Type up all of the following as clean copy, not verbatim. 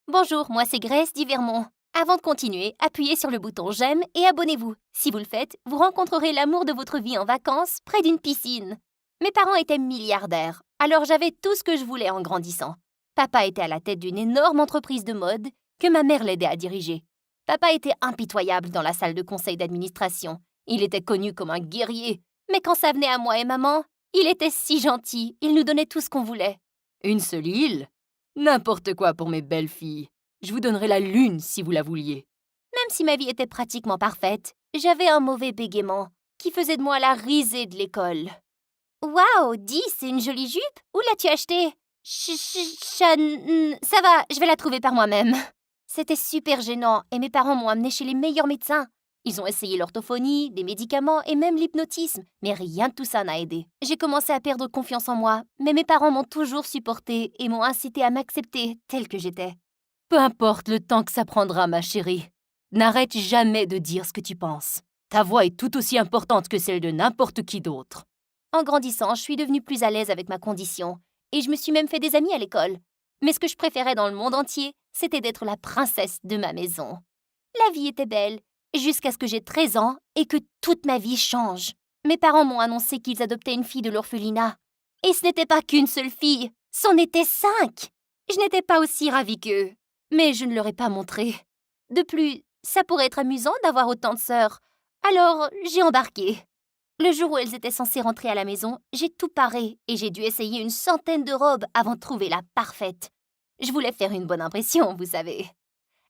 Bonjour, moi c'est Grace d'Ivermont. Avant de continuer, appuyez sur le bouton j'aime et abonnez-vous. Si vous le faites, vous rencontrerez l'amour de votre vie en vacances près d'une piscine. Mes parents étaient milliardaires, alors j'avais tout ce que je voulais en grandissant. Papa était à la tête d'une énorme entreprise de mode que ma mère l'aidait à diriger. Papa était impitoyable dans la salle de conseil d'administration. Il était connu comme un guerrier, mais quand ça venait à moi et maman, il était si gentil, il nous donnait tout ce qu'on voulait. Une seule île? N'importe quoi pour mes belles filles. Je vous donnerai la lune si vous la vouliez. Même si ma vie était pratiquement parfaite, j'avais un mauvais bégaiement qui faisait de moi la risée de l'école. Waouh, dis, c'est une jolie jupe. Où l'as-tu achetée? Ça va, je vais la trouver par moi-même. C'était super gênant et mes parents m'ont amenée chez les meilleurs médecins. Ils ont essayé l'orthophonie, des médicaments et même l'hypnotisme, mais rien de tout ça n'a aidé. J'ai commencé à perdre confiance en moi, mais mes parents m'ont toujours supportée et m'ont incité à m'accepter telle que j'étais. Peu importe le temps que ça prendra, ma chérie. N'arrête jamais de dire ce que tu penses. Ta voix est tout aussi importante que celle de n'importe qui d'autre. En grandissant, je suis devenue plus à l'aise avec ma condition, et je me suis même fait des amis à l'école. Mais ce que je préférais dans le monde entier, c'était d'être la princesse de ma maison. La vie était belle, jusqu'à ce que j'ai 13 ans et que toute ma vie change. Mes parents m'ont annoncé qu'ils adoptaient une fille de l'orphelinat. Et ce n'était pas qu'une seule fille, c'en était 5. Je n'étais pas aussi ravie qu'eux, mais je ne leur ai pas montré. De plus, ça pourrait être amusant d'avoir autant de sœurs. Alors, j'ai embarqué. Le jour où elles étaient censées rentrer à la maison, j'ai tout paré et j'ai dû essayer une centaine de robes avant de trouver la parfaite. Je voulais faire une bonne impression, vous savez.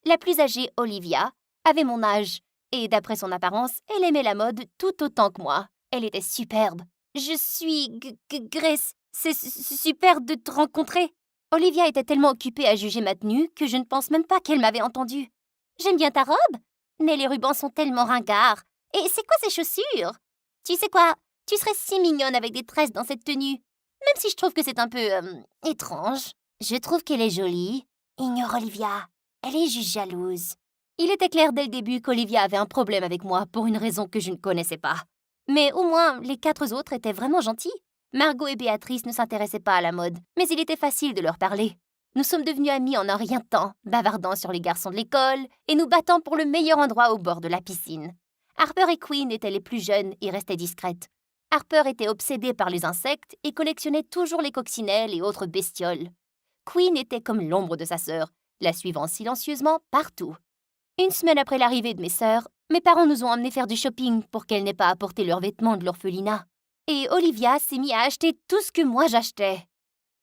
La plus âgée, Olivia, avait mon âge, et d'après son apparence, elle aimait la mode tout autant que moi. Elle était superbe. Je suis Grace. C'est super de te rencontrer. Olivia était tellement occupée à juger ma tenue que je ne pense même pas qu'elle m'avait entendue. J'aime bien ta robe, mais les rubans sont tellement ringards. Et c'est quoi ces chaussures? Tu sais quoi? Tu serais si mignonne avec des tresses dans cette tenue. Même si je trouve que c'est un peu étrange. Je trouve qu'elle est jolie. Ignore Olivia. Elle est juste jalouse. Il était clair dès le début qu'Olivia avait un problème avec moi pour une raison que je ne connaissais pas. Mais au moins, les 4 autres étaient vraiment gentils. Margot et Béatrice ne s'intéressaient pas à la mode, mais il était facile de leur parler. Nous sommes devenus amis en un rien de temps, bavardant sur les garçons de l'école et nous battant pour le meilleur endroit au bord de la piscine. Harper et Queen étaient les plus jeunes et restaient discrètes. Harper était obsédée par les insectes et collectionnait toujours les coccinelles et autres bestioles. Queen était comme l'ombre de sa sœur, la suivant silencieusement partout. Une semaine après l'arrivée de mes sœurs, mes parents nous ont emmenés faire du shopping pour qu'elles n'aient pas à porter leurs vêtements de l'orphelinat. Et Olivia s'est mise à acheter tout ce que moi j'achetais.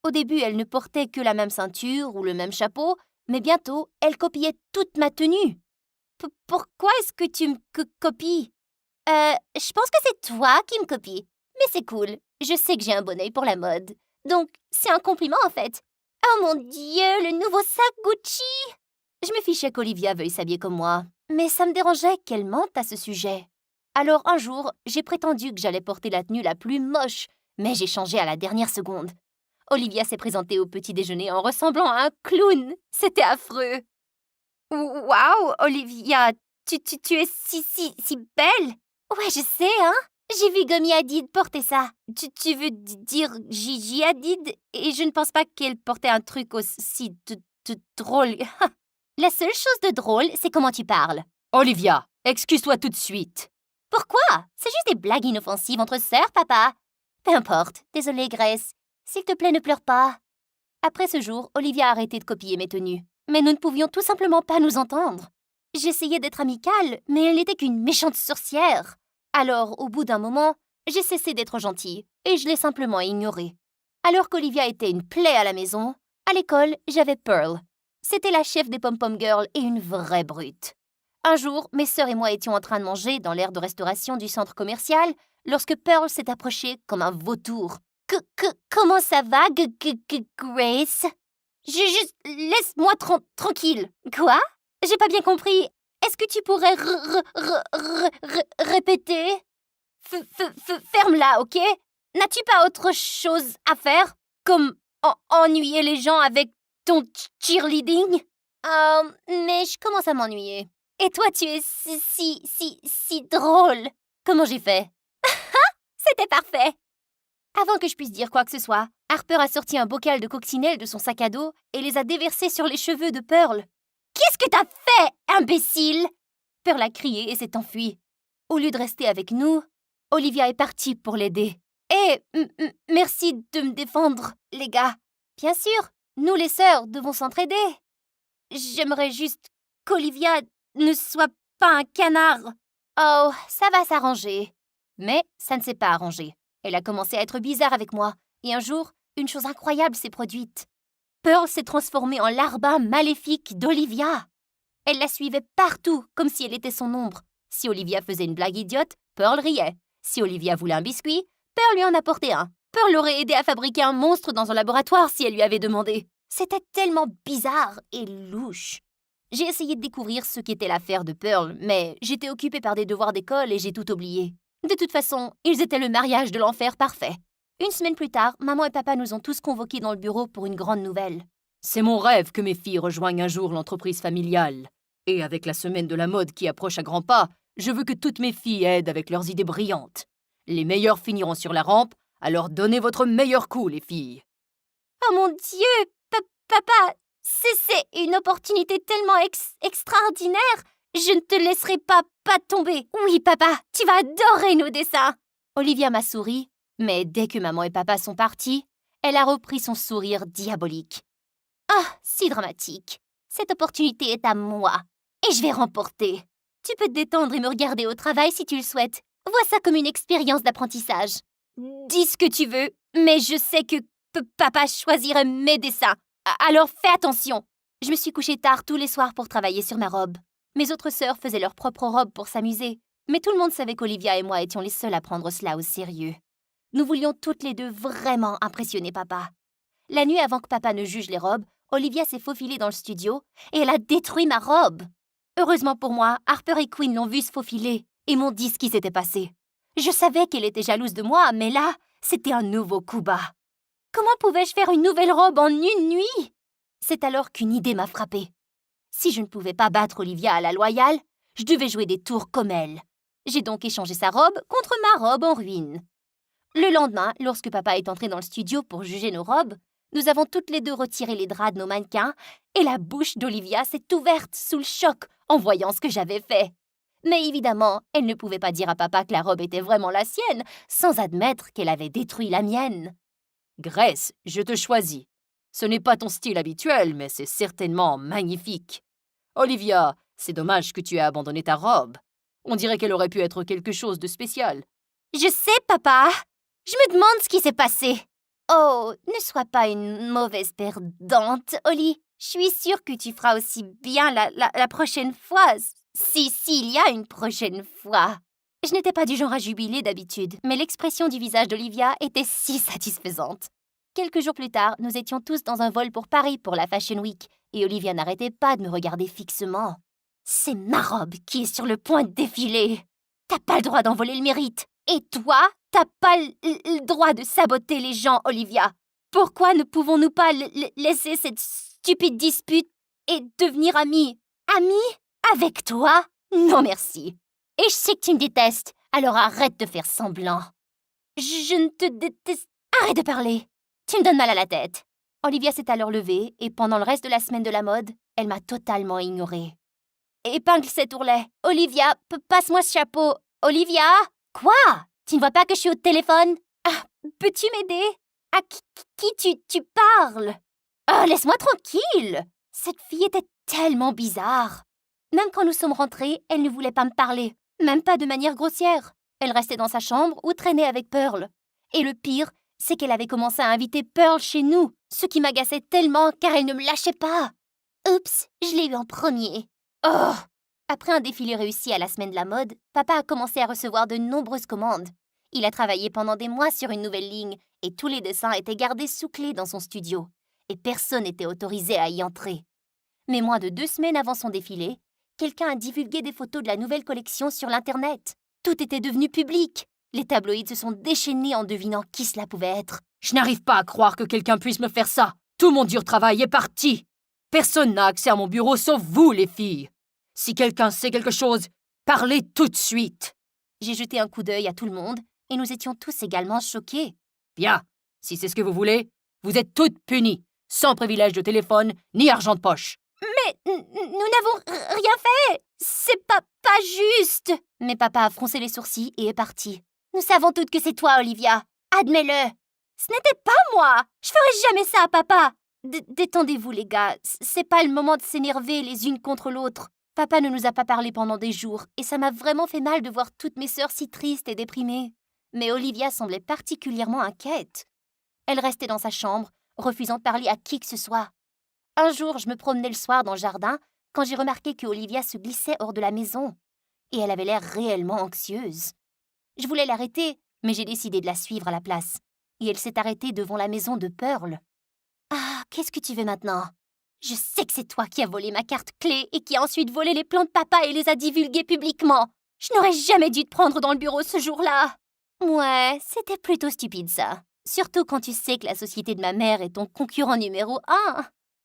Au début, elle ne portait que la même ceinture ou le même chapeau, mais bientôt, elle copiait toute ma tenue. Pourquoi est-ce que tu me copies? Je pense que c'est toi qui me copies. Mais c'est cool, je sais que j'ai un bon œil pour la mode. Donc, c'est un compliment en fait. Oh mon Dieu, le nouveau sac Gucci! Je me fichais qu'Olivia veuille s'habiller comme moi, mais ça me dérangeait qu'elle mente à ce sujet. Alors un jour, j'ai prétendu que j'allais porter la tenue la plus moche, mais j'ai changé à la dernière seconde. Olivia s'est présentée au petit déjeuner en ressemblant à un clown. C'était affreux. Waouh, Olivia, tu es si belle. Ouais, je sais, hein. J'ai vu Gommy Hadid porter ça. Tu veux dire Gigi Hadid? Et je ne pense pas qu'elle portait un truc aussi drôle. La seule chose de drôle, c'est comment tu parles. Olivia, excuse-toi tout de suite. Pourquoi? C'est juste des blagues inoffensives entre sœurs, papa. Peu importe. Désolée, Grace. S'il te plaît, ne pleure pas. Après ce jour, Olivia a arrêté de copier mes tenues. Mais nous ne pouvions tout simplement pas nous entendre. J'essayais d'être amicale, mais elle n'était qu'une méchante sorcière. Alors, au bout d'un moment, j'ai cessé d'être gentille et je l'ai simplement ignorée. Alors qu'Olivia était une plaie à la maison, à l'école, j'avais Pearl. C'était la chef des Pom-Pom Girls et une vraie brute. Un jour, mes sœurs et moi étions en train de manger dans l'aire de restauration du centre commercial lorsque Pearl s'est approchée comme un vautour. Comment ça va, Grace? Juste laisse-moi tranquille. Quoi? J'ai pas bien compris. Est-ce que tu pourrais répéter? Ferme-la, ok? N'as-tu pas autre chose à faire? Comme ennuyer les gens avec ton cheerleading? Mais je commence à m'ennuyer. Et toi, tu es si drôle. Comment j'ai fait? C'était parfait. Avant que je puisse dire quoi que ce soit, Harper a sorti un bocal de coccinelles de son sac à dos et les a déversés sur les cheveux de Pearl. « Qu'est-ce que t'as fait, imbécile ?» Pearl a crié et s'est enfuie. Au lieu de rester avec nous, Olivia est partie pour l'aider. « Merci de me défendre, les gars. Bien sûr, nous les sœurs devons s'entraider. J'aimerais juste qu'Olivia ne soit pas un canard. » Oh, ça va s'arranger. Mais ça ne s'est pas arrangé. Elle a commencé à être bizarre avec moi. Et un jour, une chose incroyable s'est produite. Pearl s'est transformée en larbin maléfique d'Olivia. Elle la suivait partout, comme si elle était son ombre. Si Olivia faisait une blague idiote, Pearl riait. Si Olivia voulait un biscuit, Pearl lui en apportait un. Pearl l'aurait aidé à fabriquer un monstre dans un laboratoire si elle lui avait demandé. C'était tellement bizarre et louche. J'ai essayé de découvrir ce qu'était l'affaire de Pearl, mais j'étais occupée par des devoirs d'école et j'ai tout oublié. De toute façon, ils étaient le mariage de l'enfer parfait. Une semaine plus tard, maman et papa nous ont tous convoqués dans le bureau pour une grande nouvelle. C'est mon rêve que mes filles rejoignent un jour l'entreprise familiale. Et avec la semaine de la mode qui approche à grands pas, je veux que toutes mes filles aident avec leurs idées brillantes. Les meilleures finiront sur la rampe, alors donnez votre meilleur coup, les filles. Oh mon Dieu, papa, c'est une opportunité tellement extraordinaire. Je ne te laisserai pas tomber. Oui, papa, tu vas adorer nos dessins. Olivia m'a souri, mais dès que maman et papa sont partis, elle a repris son sourire diabolique. Ah, si dramatique. Cette opportunité est à moi, et je vais remporter. Tu peux te détendre et me regarder au travail si tu le souhaites. Vois ça comme une expérience d'apprentissage. Dis ce que tu veux, mais je sais que papa choisirait mes dessins. Alors fais attention. Je me suis couchée tard tous les soirs pour travailler sur ma robe. Mes autres sœurs faisaient leur propre robe pour s'amuser, mais tout le monde savait qu'Olivia et moi étions les seules à prendre cela au sérieux. Nous voulions toutes les deux vraiment impressionner papa. La nuit avant que papa ne juge les robes, Olivia s'est faufilée dans le studio et elle a détruit ma robe. Heureusement pour moi, Harper et Quinn l'ont vue se faufiler et m'ont dit ce qui s'était passé. Je savais qu'elle était jalouse de moi, mais là, c'était un nouveau coup bas. Comment pouvais-je faire une nouvelle robe en une nuit? C'est alors qu'une idée m'a frappée. Si je ne pouvais pas battre Olivia à la loyale, je devais jouer des tours comme elle. J'ai donc échangé sa robe contre ma robe en ruine. Le lendemain, lorsque papa est entré dans le studio pour juger nos robes, nous avons toutes les deux retiré les draps de nos mannequins et la bouche d'Olivia s'est ouverte sous le choc en voyant ce que j'avais fait. Mais évidemment, elle ne pouvait pas dire à papa que la robe était vraiment la sienne sans admettre qu'elle avait détruit la mienne. Grace, je te choisis. Ce n'est pas ton style habituel, mais c'est certainement magnifique. Olivia, c'est dommage que tu aies abandonné ta robe. On dirait qu'elle aurait pu être quelque chose de spécial. Je sais, papa. Je me demande ce qui s'est passé. Oh, ne sois pas une mauvaise perdante, Oli. Je suis sûre que tu feras aussi bien la prochaine fois. S'il y a une prochaine fois. Je n'étais pas du genre à jubiler d'habitude, mais l'expression du visage d'Olivia était si satisfaisante. Quelques jours plus tard, nous étions tous dans un vol pour Paris pour la Fashion Week, et Olivia n'arrêtait pas de me regarder fixement. C'est ma robe qui est sur le point de défiler. T'as pas le droit d'en voler le mérite. Et toi, t'as pas le droit de saboter les gens, Olivia. Pourquoi ne pouvons-nous pas laisser cette stupide dispute et devenir amis? Amis? Avec toi? Non merci. Et je sais que tu me détestes, alors arrête de faire semblant. Je ne te déteste... Arrête de parler. Tu me donnes mal à la tête. Olivia s'est alors levée et pendant le reste de la semaine de la mode, elle m'a totalement ignorée. Épingle cet ourlet. Olivia, passe-moi ce chapeau. Olivia? Quoi? Tu ne vois pas que je suis au téléphone? Ah, peux-tu m'aider? À qui tu parles? Oh, laisse-moi tranquille! Cette fille était tellement bizarre. Même quand nous sommes rentrés, elle ne voulait pas me parler. Même pas de manière grossière. Elle restait dans sa chambre ou traînait avec Pearl. Et le pire, c'est qu'elle avait commencé à inviter Pearl chez nous, ce qui m'agaçait tellement car elle ne me lâchait pas. Oups, je l'ai eu en premier. Oh! Après un défilé réussi à la semaine de la mode, papa a commencé à recevoir de nombreuses commandes. Il a travaillé pendant des mois sur une nouvelle ligne et tous les dessins étaient gardés sous clé dans son studio. Et personne n'était autorisé à y entrer. Mais moins de 2 semaines avant son défilé, quelqu'un a divulgué des photos de la nouvelle collection sur l'Internet. Tout était devenu public. Les tabloïds se sont déchaînés en devinant qui cela pouvait être. Je n'arrive pas à croire que quelqu'un puisse me faire ça. Tout mon dur travail est parti. Personne n'a accès à mon bureau sauf vous, les filles. Si quelqu'un sait quelque chose, parlez tout de suite. J'ai jeté un coup d'œil à tout le monde et nous étions tous également choqués. Bien, si c'est ce que vous voulez, Vous êtes toutes punies, sans privilège de téléphone ni argent de poche. Mais nous n'avons rien fait. C'est pas juste. Mais papa a froncé les sourcils et est parti. Nous savons toutes que c'est toi, Olivia. Admets-le. Ce n'était pas moi. Je ferais jamais ça à papa. Détendez-vous, les gars. C'est pas le moment de s'énerver les unes contre l'autre. Papa ne nous a pas parlé pendant des jours et ça m'a vraiment fait mal de voir toutes mes sœurs si tristes et déprimées. Mais Olivia semblait particulièrement inquiète. Elle restait dans sa chambre, refusant de parler à qui que ce soit. Un jour, je me promenais le soir dans le jardin quand j'ai remarqué que Olivia se glissait hors de la maison. Et elle avait l'air réellement anxieuse. Je voulais l'arrêter, mais j'ai décidé de la suivre à la place. Et elle s'est arrêtée devant la maison de Pearl. « Ah, qu'est-ce que tu veux maintenant? Je sais que c'est toi qui as volé ma carte clé et qui a ensuite volé les plans de papa et les a divulgués publiquement. Je n'aurais jamais dû te prendre dans le bureau ce jour-là. » Ouais, c'était plutôt stupide ça. Surtout quand tu sais que la société de ma mère est ton concurrent numéro 1.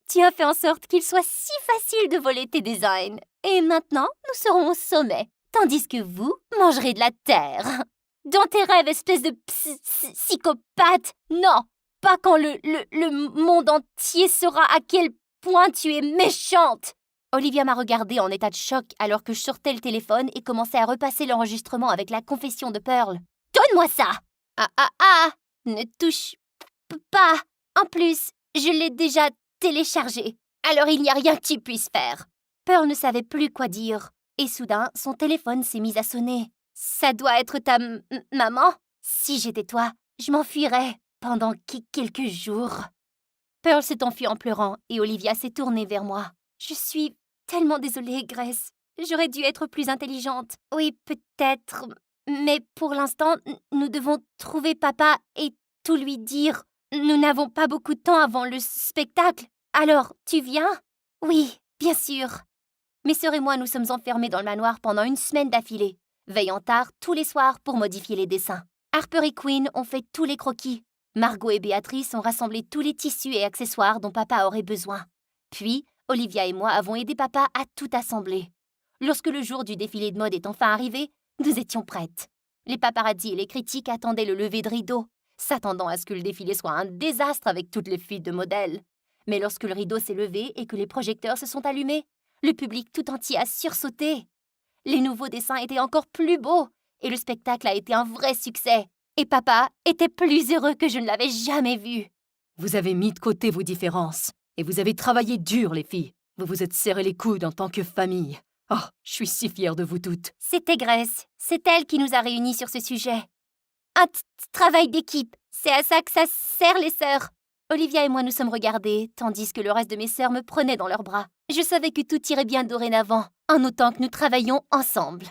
Tu as fait en sorte qu'il soit si facile de voler tes designs. Et maintenant, nous serons au sommet, tandis que vous mangerez de la terre. Dans tes rêves, espèce de psychopathe. Non, pas quand le monde entier saura à quel point tu es méchante. Olivia m'a regardée en état de choc alors que je sortais le téléphone et commençais à repasser l'enregistrement avec la confession de Pearl. Donne-moi ça! Ah! Ne touche pas! En plus, je l'ai déjà téléchargé. Alors il n'y a rien que tu puisses faire. Pearl ne savait plus quoi dire. Et soudain, son téléphone s'est mis à sonner. Ça doit être ta maman? Si j'étais toi, je m'enfuirais pendant quelques jours. Pearl s'est enfuie en pleurant et Olivia s'est tournée vers moi. Je suis tellement désolée, Grace. J'aurais dû être plus intelligente. Oui, peut-être. Mais pour l'instant, nous devons trouver papa et tout lui dire. Nous n'avons pas beaucoup de temps avant le spectacle. Alors, tu viens? Oui, bien sûr. Mes sœurs et moi nous sommes enfermés dans le manoir pendant 1 semaine d'affilée, veillant tard tous les soirs pour modifier les dessins. Harper et Quinn ont fait tous les croquis. Margot et Béatrice ont rassemblé tous les tissus et accessoires dont papa aurait besoin. Puis, Olivia et moi avons aidé papa à tout assembler. Lorsque le jour du défilé de mode est enfin arrivé, nous étions prêtes. Les paparazzis et les critiques attendaient le lever de rideau, s'attendant à ce que le défilé soit un désastre avec toutes les fuites de modèles. Mais lorsque le rideau s'est levé et que les projecteurs se sont allumés, le public tout entier a sursauté. Les nouveaux dessins étaient encore plus beaux et le spectacle a été un vrai succès. Et papa était plus heureux que je ne l'avais jamais vu. Vous avez mis de côté vos différences et vous avez travaillé dur, les filles. Vous vous êtes serré les coudes en tant que famille. Oh, je suis si fière de vous toutes. C'était Grace. C'est elle qui nous a réunis sur ce sujet. Un travail d'équipe. C'est à ça que ça sert, les sœurs. Olivia et moi nous sommes regardées, tandis que le reste de mes sœurs me prenaient dans leurs bras. Je savais que tout irait bien dorénavant, en autant que nous travaillions ensemble.